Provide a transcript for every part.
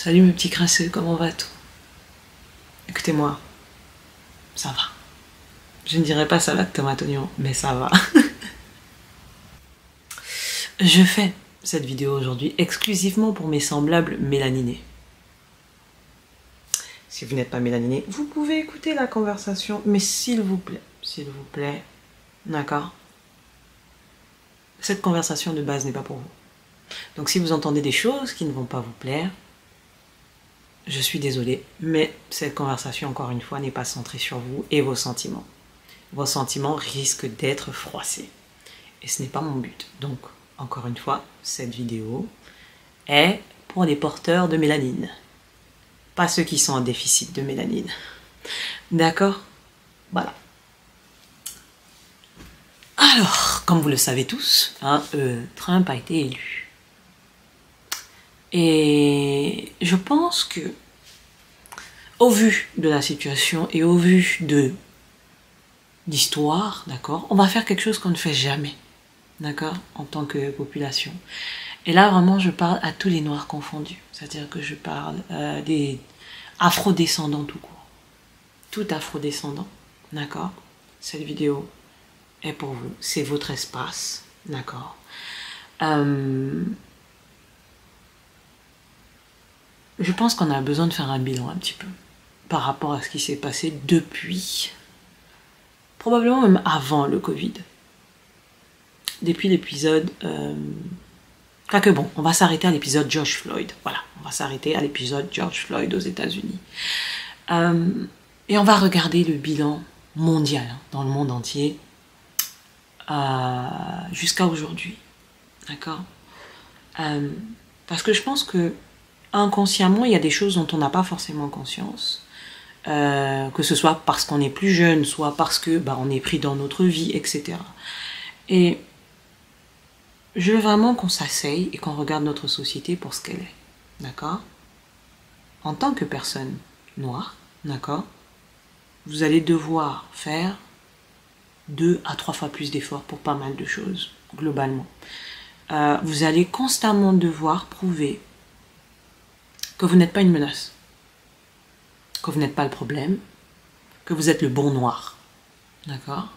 Salut mes petits crasseux, comment va tout? Écoutez-moi, ça va. Je ne dirais pas salade tomate oignon, mais ça va. Je fais cette vidéo aujourd'hui exclusivement pour mes semblables mélaninés. Si vous n'êtes pas mélaniné, vous pouvez écouter la conversation, mais s'il vous plaît, d'accord? Cette conversation de base n'est pas pour vous. Donc si vous entendez des choses qui ne vont pas vous plaire, je suis désolée, mais cette conversation, encore une fois, n'est pas centrée sur vous et vos sentiments. Vos sentiments risquent d'être froissés. Et ce n'est pas mon but. Donc, encore une fois, cette vidéo est pour les porteurs de mélanine. Pas ceux qui sont en déficit de mélanine. D'accord? Voilà. Alors, comme vous le savez tous, Trump a été élu. Et je pense que, au vu de la situation et au vu de l'histoire, d'accord, on va faire quelque chose qu'on ne fait jamais, d'accord, en tant que population. Et là, vraiment, je parle à tous les Noirs confondus. C'est-à-dire que je parle des afro-descendants tout court. Tout afro-descendant, d'accord? Cette vidéo est pour vous. C'est votre espace, d'accord? Je pense qu'on a besoin de faire un bilan un petit peu par rapport à ce qui s'est passé depuis, probablement même avant le Covid. Depuis l'épisode... Quoique bon, on va s'arrêter à l'épisode George Floyd. Voilà, on va s'arrêter à l'épisode George Floyd aux États-Unis. Et on va regarder le bilan mondial, dans le monde entier, jusqu'à aujourd'hui. D'accord? Parce que je pense que inconsciemment, il y a des choses dont on n'a pas forcément conscience. Que ce soit parce qu'on est plus jeune, soit parce que on est pris dans notre vie, etc. Et je veux vraiment qu'on s'asseye et qu'on regarde notre société pour ce qu'elle est. D'accord? En tant que personne noire, d'accord, vous allez devoir faire 2 à 3 fois plus d'efforts pour pas mal de choses, globalement. Vous allez constamment devoir prouver que vous n'êtes pas une menace, que vous n'êtes pas le problème, que vous êtes le bon noir, d'accord,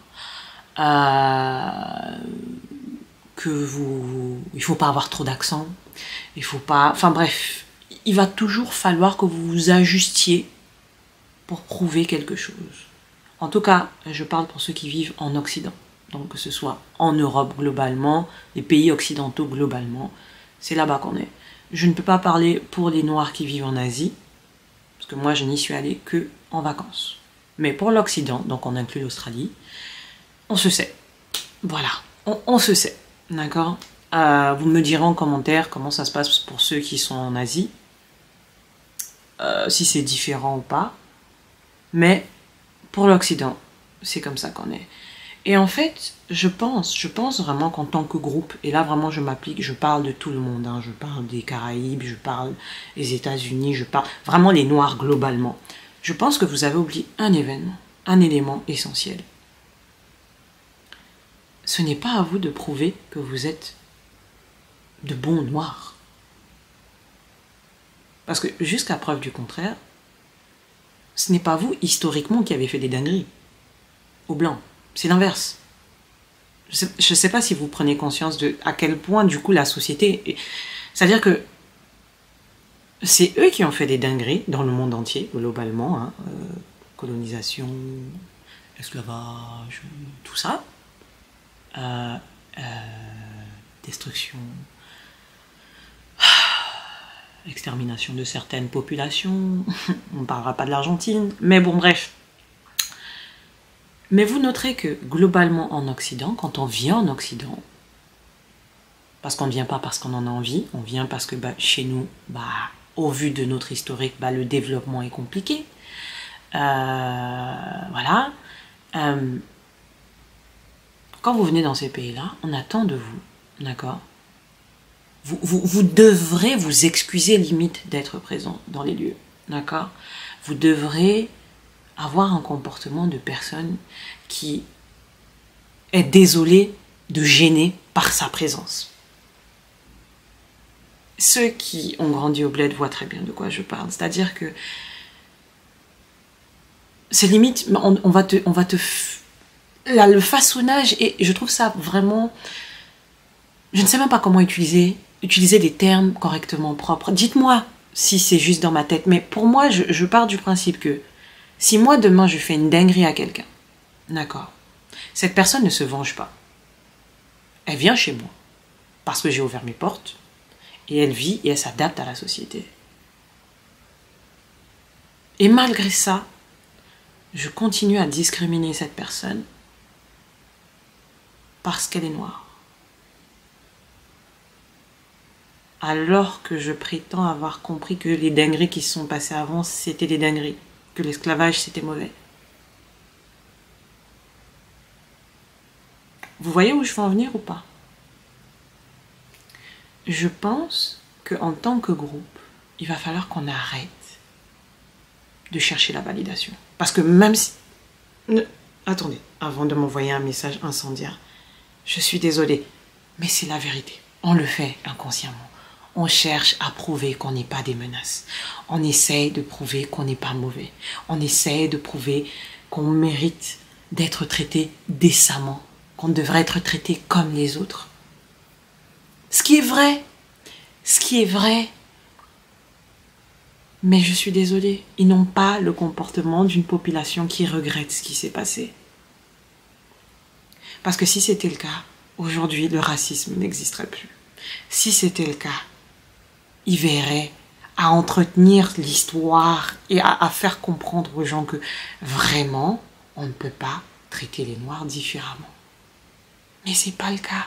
il faut pas avoir trop d'accent, il faut pas, enfin bref, il va toujours falloir que vous vous ajustiez pour prouver quelque chose. En tout cas, je parle pour ceux qui vivent en Occident, donc que ce soit en Europe globalement, les pays occidentaux globalement, c'est là-bas qu'on est. Je ne peux pas parler pour les Noirs qui vivent en Asie, parce que moi je n'y suis allée que en vacances. Mais pour l'Occident, donc on inclut l'Australie, on se sait. Voilà, on se sait, d'accord? Vous me direz en commentaire comment ça se passe pour ceux qui sont en Asie, si c'est différent ou pas. Mais pour l'Occident, c'est comme ça qu'on est. Et en fait, je pense vraiment qu'en tant que groupe, et là vraiment je m'applique, je parle de tout le monde, hein, je parle des Caraïbes, je parle des États-Unis, je parle vraiment les Noirs globalement. Je pense que vous avez oublié un élément essentiel. Ce n'est pas à vous de prouver que vous êtes de bons Noirs. Parce que jusqu'à preuve du contraire, ce n'est pas vous historiquement qui avez fait des dingueries aux Blancs. C'est l'inverse. Je ne sais pas si vous prenez conscience de à quel point, du coup, la société... C'est-à-dire que c'est eux qui ont fait des dingueries dans le monde entier, globalement. Hein, colonisation, esclavage, tout ça. Destruction, extermination de certaines populations. On ne parlera pas de l'Argentine. Mais bon, bref. Mais vous noterez que globalement en Occident, quand on vient en Occident, parce qu'on ne vient pas parce qu'on en a envie, on vient parce que chez nous, au vu de notre historique, le développement est compliqué. Voilà. Quand vous venez dans ces pays-là, on attend de vous, d'accord? Vous devrez vous excuser limite d'être présent dans les lieux, d'accord? Vous devrez avoir un comportement de personne qui est désolée de gêner par sa présence. ceux qui ont grandi au bled voient très bien de quoi je parle. C'est-à-dire que c'est limite, là, le façonnage, et je trouve ça vraiment... Je ne sais même pas comment utiliser des termes correctement propres. Dites-moi si c'est juste dans ma tête, mais pour moi, je pars du principe que si moi, demain, je fais une dinguerie à quelqu'un, d'accord, cette personne ne se venge pas. Elle vient chez moi parce que j'ai ouvert mes portes et elle vit et elle s'adapte à la société. Et malgré ça, je continue à discriminer cette personne parce qu'elle est noire. Alors que je prétends avoir compris que les dingueries qui se sont passées avant, c'était des dingueries, que l'esclavage, c'était mauvais. Vous voyez où je veux en venir ou pas? Je pense qu'en tant que groupe, il va falloir qu'on arrête de chercher la validation. Parce que même si... Attendez, avant de m'envoyer un message incendiaire, je suis désolée, mais c'est la vérité. On le fait inconsciemment. On cherche à prouver qu'on n'est pas des menaces. On essaye de prouver qu'on n'est pas mauvais. On essaye de prouver qu'on mérite d'être traité décemment, qu'on devrait être traité comme les autres. Ce qui est vrai, mais je suis désolée, ils n'ont pas le comportement d'une population qui regrette ce qui s'est passé. Parce que si c'était le cas, aujourd'hui, le racisme n'existerait plus. Si c'était le cas, ils verraient à entretenir l'histoire et à faire comprendre aux gens que vraiment, on ne peut pas traiter les Noirs différemment. Mais c'est pas le cas.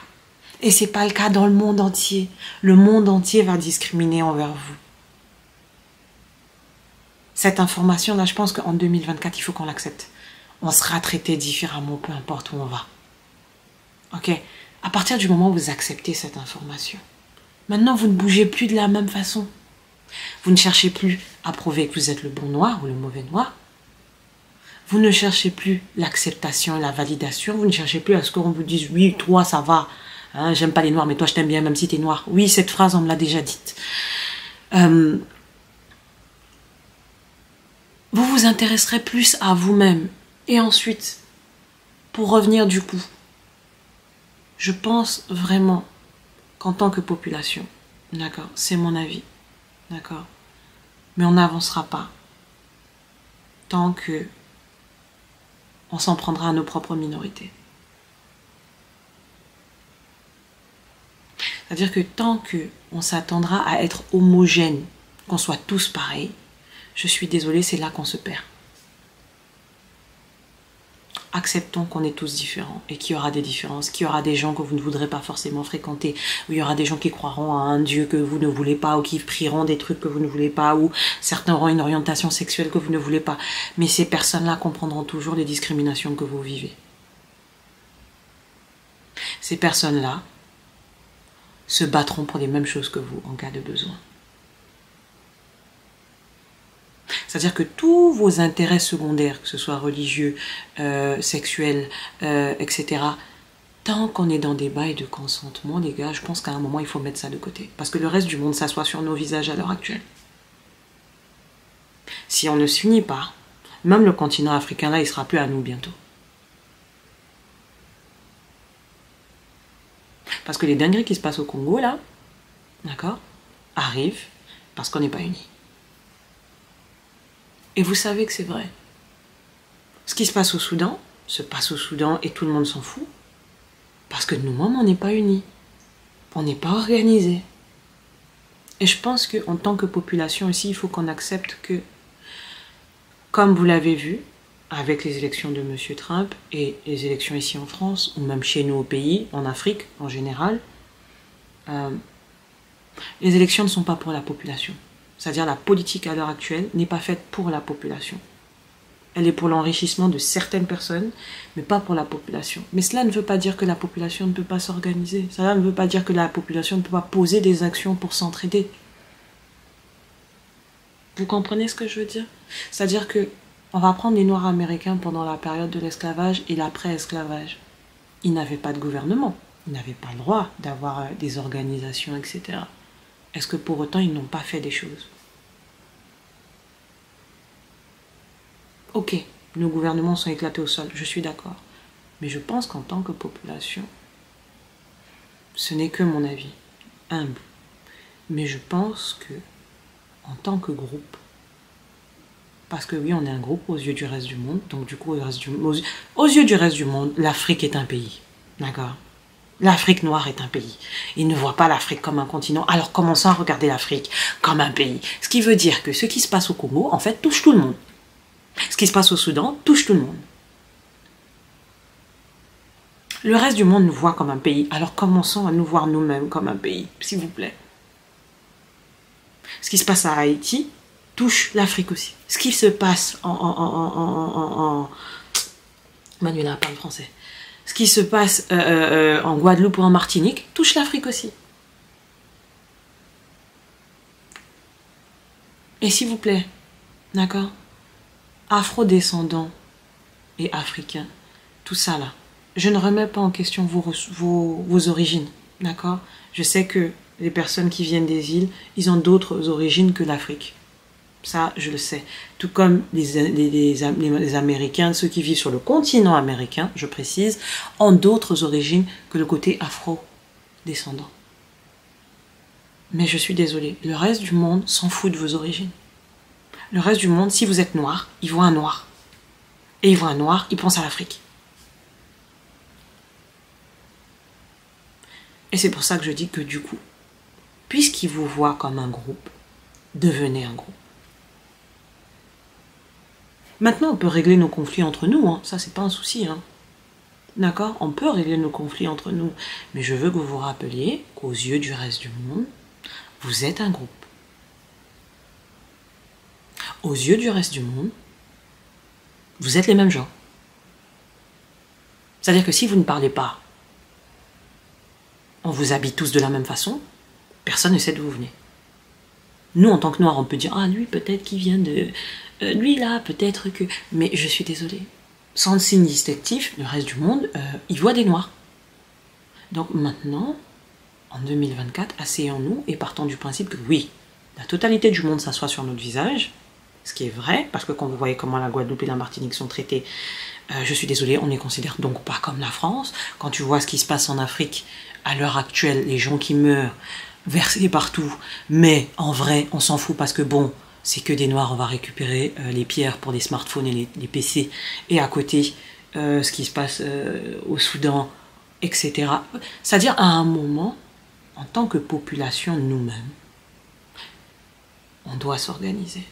Et c'est pas le cas dans le monde entier. Le monde entier va discriminer envers vous. Cette information-là, je pense qu'en 2024, il faut qu'on l'accepte. On sera traité différemment, peu importe où on va. Ok? À partir du moment où vous acceptez cette information, maintenant, vous ne bougez plus de la même façon. Vous ne cherchez plus à prouver que vous êtes le bon noir ou le mauvais noir. Vous ne cherchez plus l'acceptation et la validation. Vous ne cherchez plus à ce qu'on vous dise « Oui, toi, ça va. Hein, j'aime pas les noirs, mais toi, je t'aime bien, même si t'es noir. » Oui, cette phrase, on me l'a déjà dite. Vous vous intéresserez plus à vous-même. Et ensuite, pour revenir du coup, je pense vraiment qu'en tant que population, d'accord, c'est mon avis, d'accord, mais on n'avancera pas tant que on s'en prendra à nos propres minorités. C'est-à-dire que tant qu'on s'attendra à être homogène, qu'on soit tous pareils, je suis désolée, c'est là qu'on se perd. Acceptons qu'on est tous différents et qu'il y aura des différences, qu'il y aura des gens que vous ne voudrez pas forcément fréquenter, ou il y aura des gens qui croiront à un Dieu que vous ne voulez pas, ou qui prieront des trucs que vous ne voulez pas, ou certains auront une orientation sexuelle que vous ne voulez pas. Mais ces personnes-là comprendront toujours les discriminations que vous vivez. Ces personnes-là se battront pour les mêmes choses que vous en cas de besoin. C'est-à-dire que tous vos intérêts secondaires, que ce soit religieux, sexuels, etc., tant qu'on est dans des bails de consentement, les gars, je pense qu'à un moment, il faut mettre ça de côté. Parce que le reste du monde s'assoit sur nos visages à l'heure actuelle. Si on ne s'unit pas, même le continent africain, là, il ne sera plus à nous bientôt. Parce que les dingueries qui se passent au Congo, là, d'accord, arrivent parce qu'on n'est pas unis. Et vous savez que c'est vrai. Ce qui se passe au Soudan, se passe au Soudan et tout le monde s'en fout. Parce que nous-mêmes, on n'est pas unis. On n'est pas organisés. Et je pense qu'en tant que population ici, il faut qu'on accepte que, comme vous l'avez vu, avec les élections de M. Trump et les élections ici en France, ou même chez nous au pays, en Afrique en général, les élections ne sont pas pour la population. C'est-à-dire la politique à l'heure actuelle n'est pas faite pour la population. Elle est pour l'enrichissement de certaines personnes, mais pas pour la population. Mais cela ne veut pas dire que la population ne peut pas s'organiser. Cela ne veut pas dire que la population ne peut pas poser des actions pour s'entraider. Vous comprenez ce que je veux dire? C'est-à-dire que on va prendre les Noirs américains pendant la période de l'esclavage et l'après-esclavage. Ils n'avaient pas de gouvernement. Ils n'avaient pas le droit d'avoir des organisations, etc. est-ce que pour autant ils n'ont pas fait des choses? Ok, nos gouvernements sont éclatés au sol, je suis d'accord. Mais je pense qu'en tant que population, ce n'est que mon avis, humble. Mais je pense que, en tant que groupe, parce que oui, on est un groupe aux yeux du reste du monde, donc du coup, aux yeux du reste du monde, l'Afrique est un pays. D'accord? L'Afrique noire est un pays. Ils ne voient pas l'Afrique comme un continent, alors commençons à regarder l'Afrique comme un pays. Ce qui veut dire que ce qui se passe au Congo, en fait, touche tout le monde. Ce qui se passe au Soudan touche tout le monde. Le reste du monde nous voit comme un pays, alors commençons à nous voir nous-mêmes comme un pays, s'il vous plaît. Ce qui se passe à Haïti touche l'Afrique aussi. Ce qui se passe Manuela parle français. Ce qui se passe en Guadeloupe ou en Martinique touche l'Afrique aussi. Et s'il vous plaît, d'accord, afro-descendants et africains, tout ça là, je ne remets pas en question vos origines, d'accord? Je sais que les personnes qui viennent des îles, ils ont d'autres origines que l'Afrique. Ça, je le sais. Tout comme les Américains, ceux qui vivent sur le continent américain, je précise, ont d'autres origines que le côté afro-descendant. Mais je suis désolée, le reste du monde s'en fout de vos origines. Le reste du monde, si vous êtes noir, ils voient un noir. Et ils voient un noir, ils pensent à l'Afrique. Et c'est pour ça que je dis que du coup, puisqu'ils vous voient comme un groupe, devenez un groupe. Maintenant, on peut régler nos conflits entre nous, hein. Ça, c'est pas un souci, hein. D'accord? On peut régler nos conflits entre nous. Mais je veux que vous vous rappeliez qu'aux yeux du reste du monde, vous êtes un groupe. Aux yeux du reste du monde, vous êtes les mêmes gens. C'est-à-dire que si vous ne parlez pas, on vous habille tous de la même façon, personne ne sait d'où vous venez. Nous, en tant que Noirs, on peut dire « Ah, lui, peut-être qu'il vient de... lui, là, peut-être que... » Mais je suis désolée. Sans signe distinctif, le reste du monde, il voit des Noirs. Donc maintenant, en 2024, asseyons-nous et partons du principe que oui, la totalité du monde s'assoit sur notre visage, ce qui est vrai, parce que quand vous voyez comment la Guadeloupe et la Martinique sont traitées, je suis désolée, on ne les considère donc pas comme la France. Quand tu vois ce qui se passe en Afrique, à l'heure actuelle, les gens qui meurent, versés partout, mais en vrai, on s'en fout parce que bon, c'est que des Noirs, on va récupérer les pierres pour les smartphones et les PC, et à côté, ce qui se passe au Soudan, etc. C'est-à-dire, à un moment, en tant que population nous-mêmes, on doit s'organiser.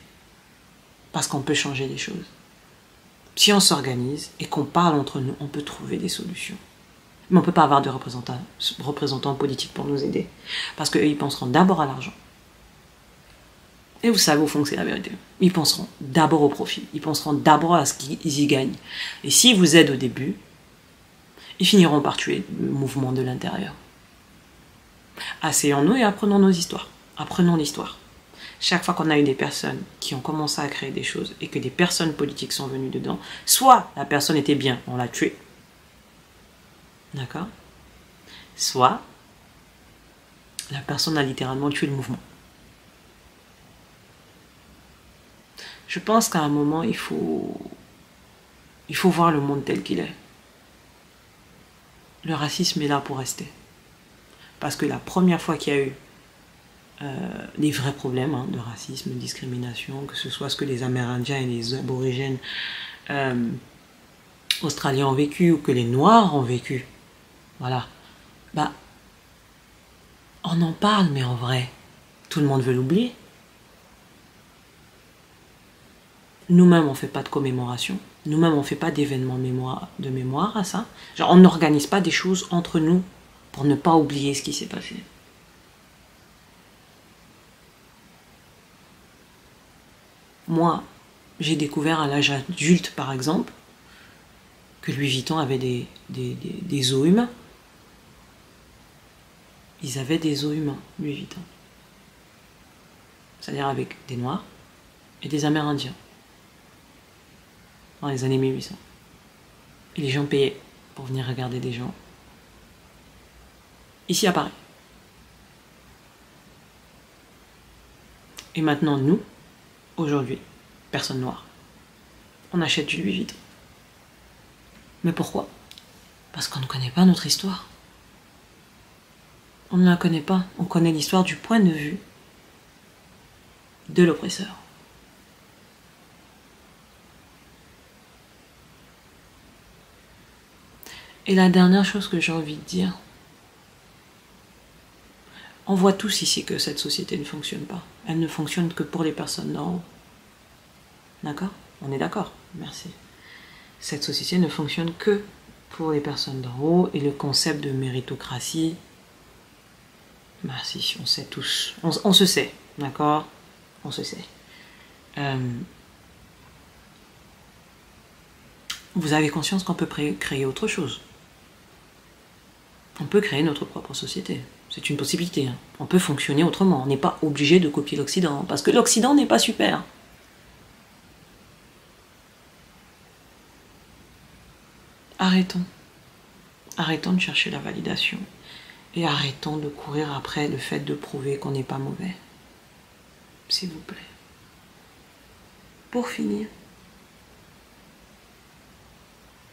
Parce qu'on peut changer les choses. Si on s'organise et qu'on parle entre nous, on peut trouver des solutions. Mais on ne peut pas avoir de représentants politiques pour nous aider. Parce qu'eux, ils penseront d'abord à l'argent. Et vous savez au fond que c'est la vérité. Ils penseront d'abord au profit. Ils penseront d'abord à ce qu'ils y gagnent. Et s'ils vous aident au début, ils finiront par tuer le mouvement de l'intérieur. Asseyons-nous et apprenons nos histoires. Apprenons l'histoire. Chaque fois qu'on a eu des personnes qui ont commencé à créer des choses et que des personnes politiques sont venues dedans, soit la personne était bien, on l'a tuée. D'accord? Soit la personne a littéralement tué le mouvement. Je pense qu'à un moment, il faut voir le monde tel qu'il est. Le racisme est là pour rester. Parce que la première fois qu'il y a eu les vrais problèmes de racisme, de discrimination, que ce soit ce que les Amérindiens et les aborigènes australiens ont vécu ou que les Noirs ont vécu, voilà, bah, on en parle, mais en vrai, tout le monde veut l'oublier. Nous-mêmes, on ne fait pas de commémoration. Nous-mêmes, on ne fait pas d'événements de mémoire à ça. Genre, on n'organise pas des choses entre nous pour ne pas oublier ce qui s'est passé. Moi, j'ai découvert à l'âge adulte, par exemple, que Louis Vuitton avait des os humains. Ils avaient des os humains, Louis Vuitton. C'est-à-dire avec des Noirs et des Amérindiens. Dans les années 1800. Et les gens payaient pour venir regarder des gens. Ici à Paris. Et maintenant, nous, aujourd'hui, personne noire, on achète du Louis Vuitton. Mais pourquoi? Parce qu'on ne connaît pas notre histoire. On ne la connaît pas. On connaît l'histoire du point de vue de l'oppresseur. Et la dernière chose que j'ai envie de dire, on voit tous ici que cette société ne fonctionne pas. Elle ne fonctionne que pour les personnes d'en haut. D'accord? On est d'accord? Merci. Cette société ne fonctionne que pour les personnes d'en haut et le concept de méritocratie. Merci, on sait tous. On se sait, d'accord? On se sait. Vous avez conscience qu'on peut créer autre chose. On peut créer notre propre société. C'est une possibilité. Hein. On peut fonctionner autrement. On n'est pas obligé de copier l'Occident. Parce que l'Occident n'est pas super. Arrêtons. Arrêtons de chercher la validation. Et arrêtons de courir après le fait de prouver qu'on n'est pas mauvais. S'il vous plaît. Pour finir,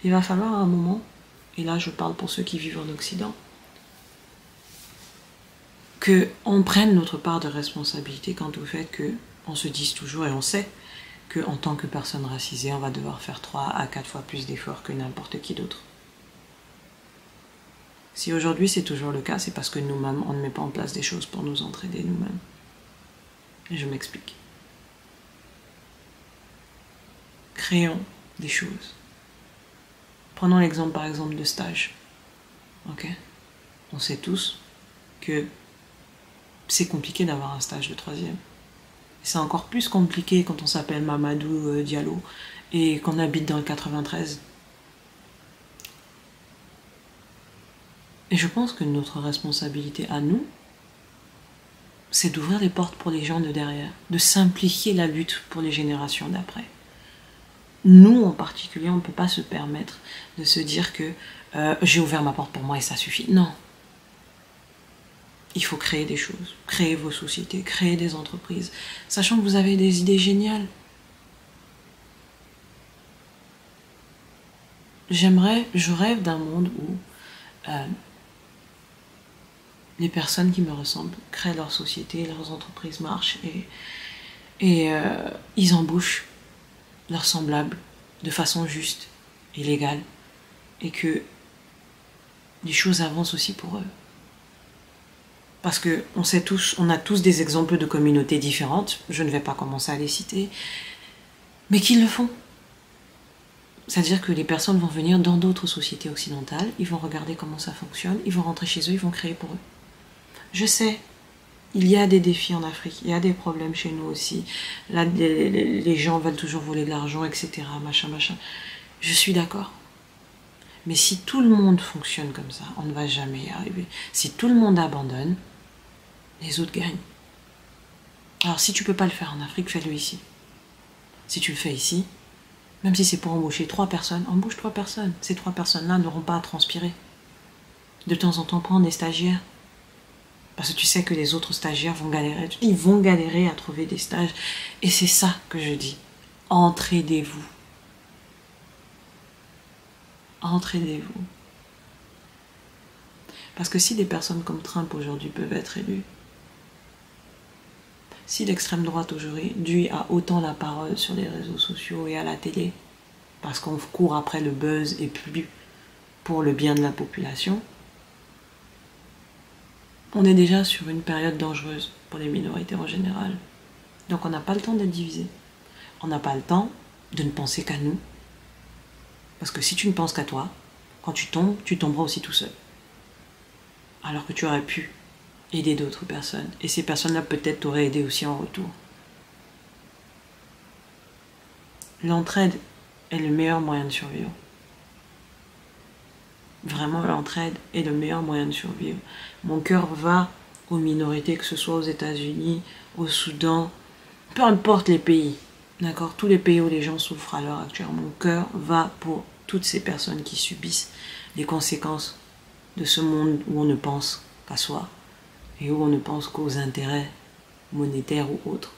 il va falloir à un moment, et là je parle pour ceux qui vivent en Occident, qu'on prenne notre part de responsabilité quant au fait qu'on se dise toujours, et on sait, qu'en tant que personne racisée, on va devoir faire 3 à 4 fois plus d'efforts que n'importe qui d'autre. Si aujourd'hui c'est toujours le cas, c'est parce que nous-mêmes, on ne met pas en place des choses pour nous entraider nous-mêmes. Et je m'explique. Créons des choses. Prenons l'exemple par exemple de stage. Ok? On sait tous que c'est compliqué d'avoir un stage de 3e. C'est encore plus compliqué quand on s'appelle Mamadou Diallo et qu'on habite dans le 93. Et je pense que notre responsabilité à nous, c'est d'ouvrir les portes pour les gens de derrière, de simplifier la lutte pour les générations d'après. Nous, en particulier, on ne peut pas se permettre de se dire que j'ai ouvert ma porte pour moi et ça suffit. Non. Il faut créer des choses, créer vos sociétés, créer des entreprises, sachant que vous avez des idées géniales. Je rêve d'un monde où les personnes qui me ressemblent créent leur société, leurs entreprises marchent et ils embauchent leurs semblables de façon juste et légale et que les choses avancent aussi pour eux. Parce que on a tous des exemples de communautés différentes, je ne vais pas commencer à les citer, mais qui le font. C'est-à-dire que les personnes vont venir dans d'autres sociétés occidentales, ils vont regarder comment ça fonctionne, ils vont rentrer chez eux, ils vont créer pour eux. Je sais, il y a des défis en Afrique, il y a des problèmes chez nous aussi. Là, les gens veulent toujours voler de l'argent, etc. Machin. Je suis d'accord. Mais si tout le monde fonctionne comme ça, on ne va jamais y arriver. Si tout le monde abandonne, les autres gagnent. Alors si tu ne peux pas le faire en Afrique, fais-le ici. Si tu le fais ici, même si c'est pour embaucher 3 personnes, embauche 3 personnes. Ces 3 personnes-là n'auront pas à transpirer. De temps en temps, prends des stagiaires. Parce que tu sais que les autres stagiaires vont galérer. Ils vont galérer à trouver des stages. Et c'est ça que je dis. Entraidez-vous. Entraidez-vous. Parce que si des personnes comme Trump aujourd'hui peuvent être élues, si l'extrême droite aujourd'hui a autant la parole sur les réseaux sociaux et à la télé, parce qu'on court après le buzz et plus pour le bien de la population, on est déjà sur une période dangereuse pour les minorités en général. Donc on n'a pas le temps d'être divisé. On n'a pas le temps de ne penser qu'à nous. Parce que si tu ne penses qu'à toi, quand tu tombes, tu tomberas aussi tout seul. Alors que tu aurais pu aider d'autres personnes. Et ces personnes-là peut-être t'auraient aidé aussi en retour. L'entraide est le meilleur moyen de survivre. Vraiment, l'entraide est le meilleur moyen de survivre. Mon cœur va aux minorités, que ce soit aux États-Unis, au Soudan, peu importe les pays. D'accord, tous les pays où les gens souffrent à l'heure actuelle. Mon cœur va pour toutes ces personnes qui subissent les conséquences de ce monde où on ne pense qu'à soi et où on ne pense qu'aux intérêts monétaires ou autres.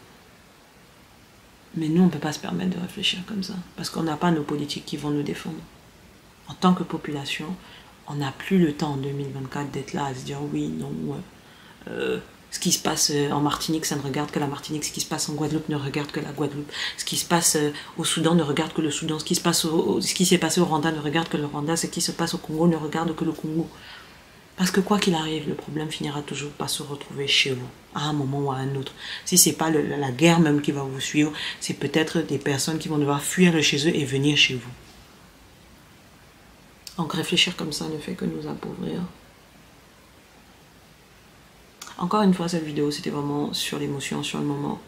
Mais nous, on ne peut pas se permettre de réfléchir comme ça. Parce qu'on n'a pas nos politiques qui vont nous défendre. En tant que population, on n'a plus le temps en 2024 d'être là à se dire oui, non, ce qui se passe en Martinique, ça ne regarde que la Martinique. Ce qui se passe en Guadeloupe ne regarde que la Guadeloupe. Ce qui se passe au Soudan ne regarde que le Soudan. Ce qui s'est passé au Rwanda ne regarde que le Rwanda. Ce qui se passe au Congo ne regarde que le Congo. Parce que quoi qu'il arrive, le problème finira toujours par se retrouver chez vous, à un moment ou à un autre. Si c'est pas la guerre même qui va vous suivre, c'est peut-être des personnes qui vont devoir fuir de chez eux et venir chez vous. Donc réfléchir comme ça ne fait que nous appauvrir. Encore une fois, cette vidéo, c'était vraiment sur l'émotion, sur le moment.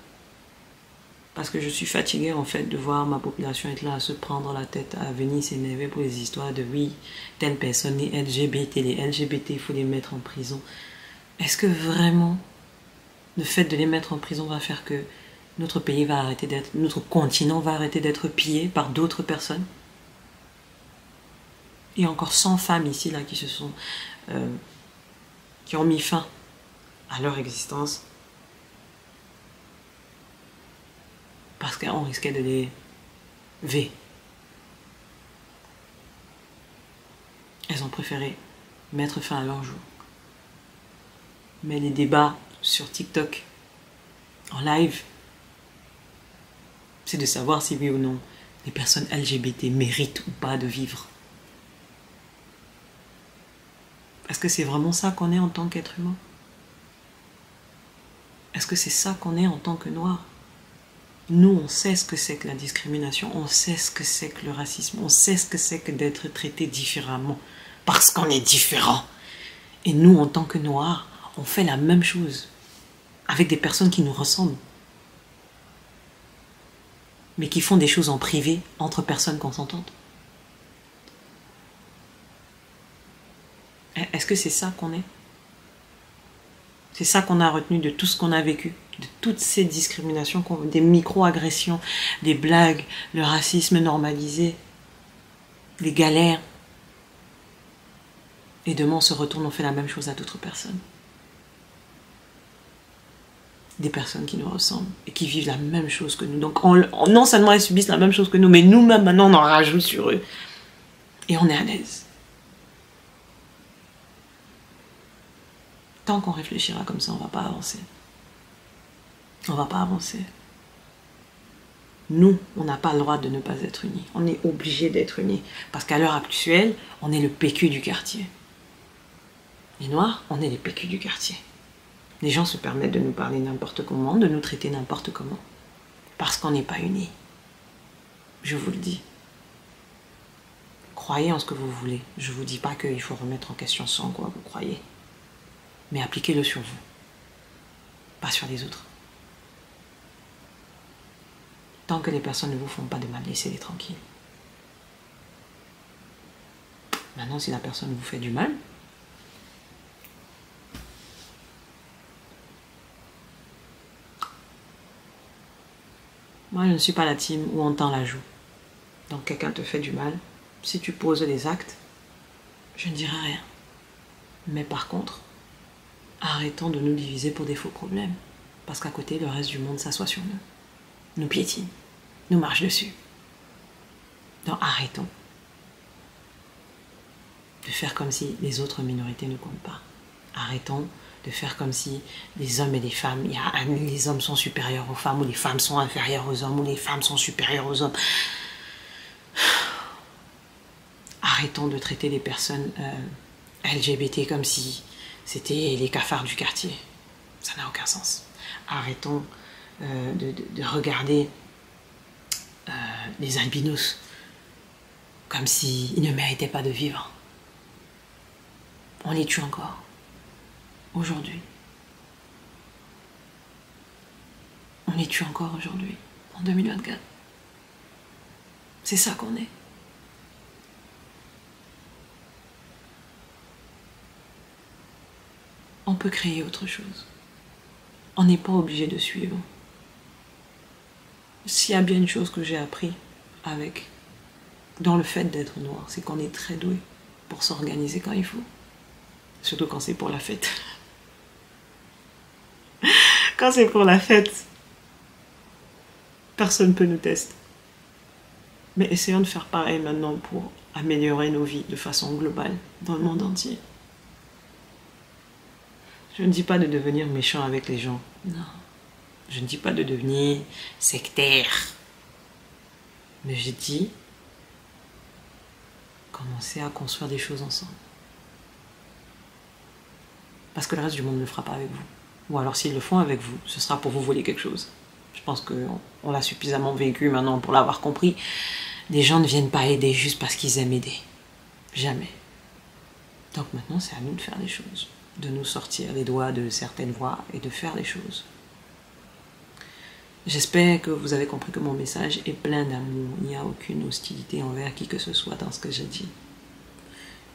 Parce que je suis fatiguée, en fait, de voir ma population être là à se prendre la tête, à venir s'énerver pour les histoires de oui, telle personne, les LGBT, il faut les mettre en prison. Est-ce que vraiment, le fait de les mettre en prison va faire que notre pays va arrêter d'être, notre continent va arrêter d'être pillé par d'autres personnes? Il y a encore 100 femmes ici, là, qui ont mis fin à leur existence. Parce qu'on risquait de les V. Elles ont préféré mettre fin à leur jour. Mais les débats sur TikTok, en live, c'est de savoir si oui ou non les personnes LGBT méritent ou pas de vivre. Est-ce que c'est vraiment ça qu'on est en tant qu'être humain? Est-ce que c'est ça qu'on est en tant que noir? Nous, on sait ce que c'est que la discrimination, on sait ce que c'est que le racisme, on sait ce que c'est que d'être traité différemment, parce qu'on est différent. Et nous, en tant que noirs, on fait la même chose, avec des personnes qui nous ressemblent, mais qui font des choses en privé, entre personnes consentantes. Est-ce que c'est ça qu'on est? C'est ça qu'on a retenu de tout ce qu'on a vécu, de toutes ces discriminations, des micro-agressions, des blagues, le racisme normalisé, les galères. Et demain, on se retourne, on fait la même chose à d'autres personnes. Des personnes qui nous ressemblent et qui vivent la même chose que nous. Donc, non seulement elles subissent la même chose que nous, mais nous-mêmes, maintenant, on en rajoute sur eux. Et on est à l'aise. Tant qu'on réfléchira comme ça, on ne va pas avancer. On ne va pas avancer. Nous, on n'a pas le droit de ne pas être unis. On est obligé d'être unis. Parce qu'à l'heure actuelle, on est le PQ du quartier. Les Noirs, on est les PQ du quartier. Les gens se permettent de nous parler n'importe comment, de nous traiter n'importe comment. Parce qu'on n'est pas unis. Je vous le dis. Croyez en ce que vous voulez. Je ne vous dis pas qu'il faut remettre en question ce en quoi vous croyez. Mais appliquez-le sur vous. Pas sur les autres. Tant que les personnes ne vous font pas de mal, laissez-les tranquilles. Maintenant, si la personne vous fait du mal, moi, je ne suis pas la team où on tend la joue. Donc, quelqu'un te fait du mal. Si tu poses les actes, je ne dirai rien. Mais par contre, arrêtons de nous diviser pour des faux problèmes. Parce qu'à côté, le reste du monde s'assoit sur nous. Nous piétine, nous marche dessus. Donc arrêtons de faire comme si les autres minorités ne comptent pas. Arrêtons de faire comme si les hommes et les femmes, les hommes sont supérieurs aux femmes, ou les femmes sont inférieures aux hommes, ou les femmes sont supérieures aux hommes. Arrêtons de traiter les personnes LGBT comme si c'était les cafards du quartier. Ça n'a aucun sens. Arrêtons de regarder les albinos comme s'ils ne méritaient pas de vivre. On les tue encore. Aujourd'hui. On les tue encore aujourd'hui. En 2024. C'est ça qu'on est. On peut créer autre chose. On n'est pas obligé de suivre. S'il y a bien une chose que j'ai appris dans le fait d'être noir, c'est qu'on est très doué pour s'organiser quand il faut. Surtout quand c'est pour la fête. Quand c'est pour la fête, Personne ne peut nous tester. Mais essayons de faire pareil maintenant pour améliorer nos vies de façon globale dans le monde entier. Je ne dis pas de devenir méchant avec les gens. Non. Je ne dis pas de devenir sectaire. Mais je dis commencer à construire des choses ensemble. Parce que le reste du monde ne le fera pas avec vous. Ou alors s'ils le font avec vous, ce sera pour vous voler quelque chose. Je pense qu'on l'a suffisamment vécu maintenant pour l'avoir compris. Les gens ne viennent pas aider juste parce qu'ils aiment aider. Jamais. Donc maintenant, c'est à nous de faire les choses. De nous sortir les doigts de certaines voies et de faire les choses. J'espère que vous avez compris que mon message est plein d'amour. Il n'y a aucune hostilité envers qui que ce soit dans ce que j'ai dit.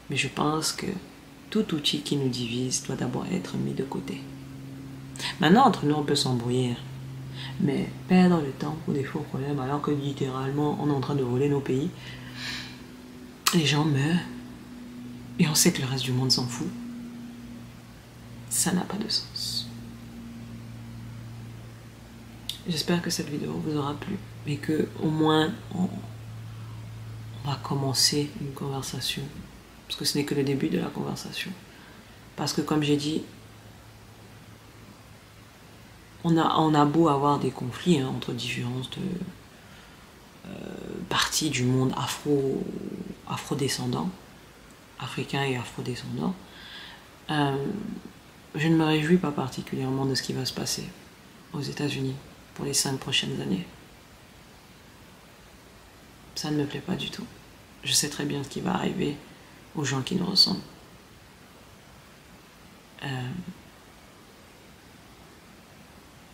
Mais je pense que tout outil qui nous divise doit d'abord être mis de côté. Maintenant, entre nous, on peut s'embrouiller. Mais perdre le temps pour des faux problèmes alors que littéralement on est en train de voler nos pays, les gens meurent et on sait que le reste du monde s'en fout, ça n'a pas de sens. J'espère que cette vidéo vous aura plu et que au moins on va commencer une conversation, parce que ce n'est que le début de la conversation, parce que comme j'ai dit, on a beau avoir des conflits entre différentes parties du monde afro-descendants, africains et afro-descendants, je ne me réjouis pas particulièrement de ce qui va se passer aux États-Unis pour les 5 prochaines années. Ça ne me plaît pas du tout. Je sais très bien ce qui va arriver aux gens qui nous ressemblent.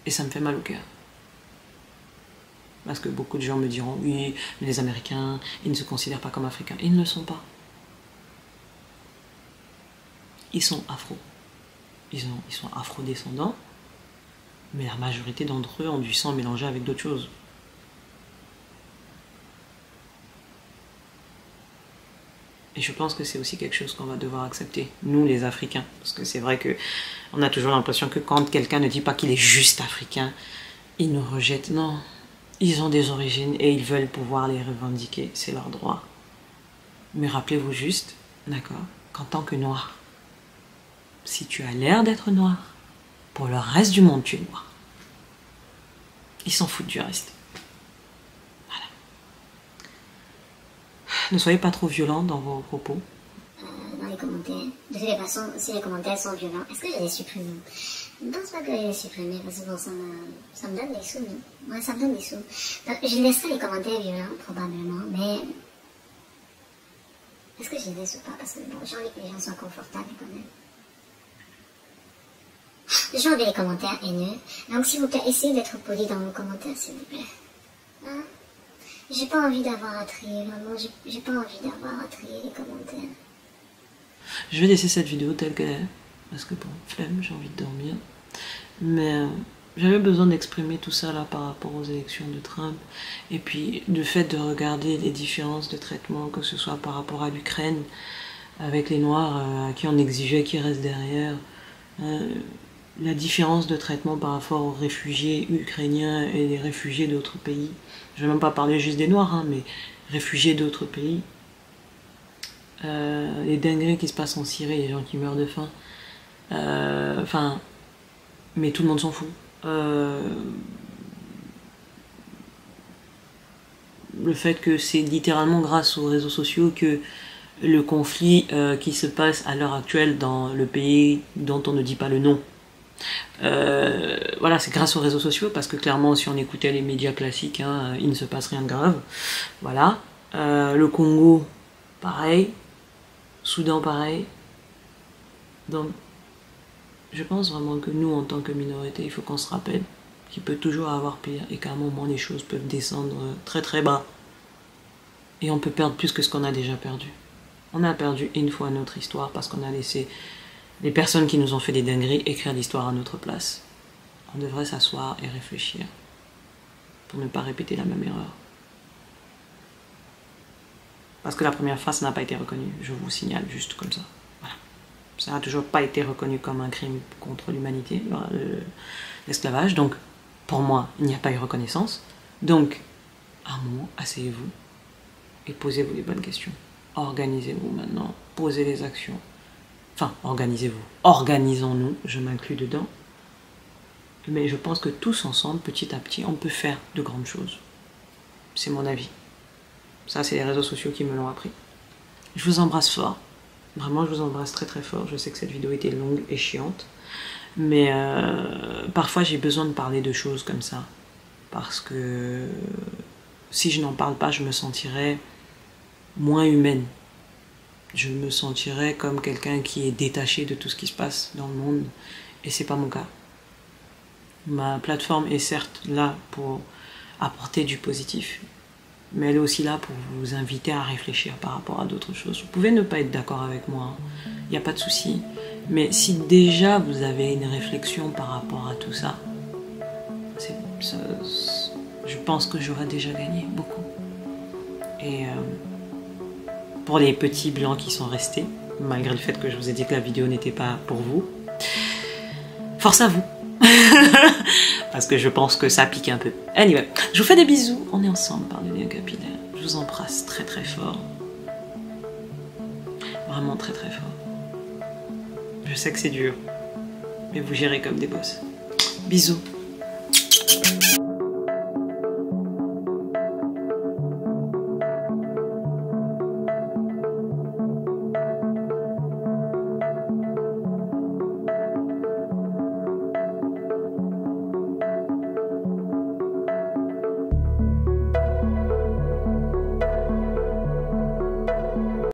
Et ça me fait mal au cœur. Parce que beaucoup de gens me diront, oui, mais les Américains, ils ne se considèrent pas comme Africains. Ils ne le sont pas. Ils sont afro. Ils sont afro-descendants, mais la majorité d'entre eux ont du sang mélangé avec d'autres choses. Et je pense que c'est aussi quelque chose qu'on va devoir accepter, nous les Africains. Parce que c'est vrai qu'on a toujours l'impression que quand quelqu'un ne dit pas qu'il est juste africain, il nous rejette. Non, ils ont des origines et ils veulent pouvoir les revendiquer, c'est leur droit. Mais rappelez-vous juste, d'accord, qu'en tant que noir, si tu as l'air d'être noir, pour le reste du monde, tu es noir. Ils s'en foutent du reste. Voilà. Ne soyez pas trop violents dans vos propos. Dans les commentaires. De toutes les façons, si les commentaires sont violents, est-ce que je les supprime? Je ne pense pas que je les supprime, parce que bon, ça me donne des sous, non? Ouais, ça me donne des sous. Donc, je laisserai les commentaires violents, probablement, mais... Est-ce que je les laisse ou pas? Parce que bon, j'ai envie que les gens soient confortables quand même. J'ai envie les commentaires haineux. Donc, s'il vous plaît, essayez d'être poli dans vos commentaires, s'il vous plaît. Hein? J'ai pas envie d'avoir à trier, vraiment, j'ai pas envie d'avoir à trier les commentaires. Je vais laisser cette vidéo telle qu'elle est, parce que bon, flemme, j'ai envie de dormir. Mais j'avais besoin d'exprimer tout ça là par rapport aux élections de Trump. Et puis, le fait de regarder les différences de traitement, que ce soit par rapport à l'Ukraine, avec les Noirs à qui on exigeait qu'ils restent derrière. La différence de traitement par rapport aux réfugiés ukrainiens et les réfugiés d'autres pays. Je ne vais même pas parler juste des Noirs, hein, mais réfugiés d'autres pays. Les dingueries qui se passent en Syrie, les gens qui meurent de faim. Enfin, mais tout le monde s'en fout. Le fait que c'est littéralement grâce aux réseaux sociaux que le conflit qui se passe à l'heure actuelle dans le pays dont on ne dit pas le nom. Voilà, c'est grâce aux réseaux sociaux, parce que clairement, si on écoutait les médias classiques, hein, il ne se passe rien de grave. Voilà. Le Congo, pareil. Soudan, pareil. Donc, je pense vraiment que nous, en tant que minorité, il faut qu'on se rappelle qu'il peut toujours avoir pire et qu'à un moment, les choses peuvent descendre très très bas. Et on peut perdre plus que ce qu'on a déjà perdu. On a perdu une fois notre histoire parce qu'on a laissé les personnes qui nous ont fait des dingueries écrire l'histoire à notre place. On devrait s'asseoir et réfléchir pour ne pas répéter la même erreur. Parce que la première fois, ça n'a pas été reconnu. Je vous signale juste comme ça. Voilà. Ça n'a toujours pas été reconnu comme un crime contre l'humanité, l'esclavage. Donc, pour moi, il n'y a pas eu reconnaissance. Donc, à un moment, asseyez-vous et posez-vous les bonnes questions. Organisez-vous maintenant, posez les actions. Enfin, organisez-vous. Organisons-nous, je m'inclus dedans. Mais je pense que tous ensemble, petit à petit, on peut faire de grandes choses. C'est mon avis. Ça, c'est les réseaux sociaux qui me l'ont appris. Je vous embrasse fort. Vraiment, je vous embrasse très très fort. Je sais que cette vidéo était longue et chiante. Mais parfois, j'ai besoin de parler de choses comme ça. Parce que si je n'en parle pas, je me sentirais moins humaine. Je me sentirais comme quelqu'un qui est détaché de tout ce qui se passe dans le monde. Et c'est pas mon cas. Ma plateforme est certes là pour apporter du positif, mais elle est aussi là pour vous inviter à réfléchir par rapport à d'autres choses. Vous pouvez ne pas être d'accord avec moi, il n'y a pas de souci. Mais si déjà vous avez une réflexion par rapport à tout ça, je pense que j'aurais déjà gagné beaucoup. Et pour les petits blancs qui sont restés, malgré le fait que je vous ai dit que la vidéo n'était pas pour vous, force à vous. Parce que je pense que ça pique un peu. Anyway, je vous fais des bisous. On est ensemble par le lien capillaire. Je vous embrasse très très fort. Vraiment très très fort. Je sais que c'est dur, mais vous gérez comme des boss. Bisous.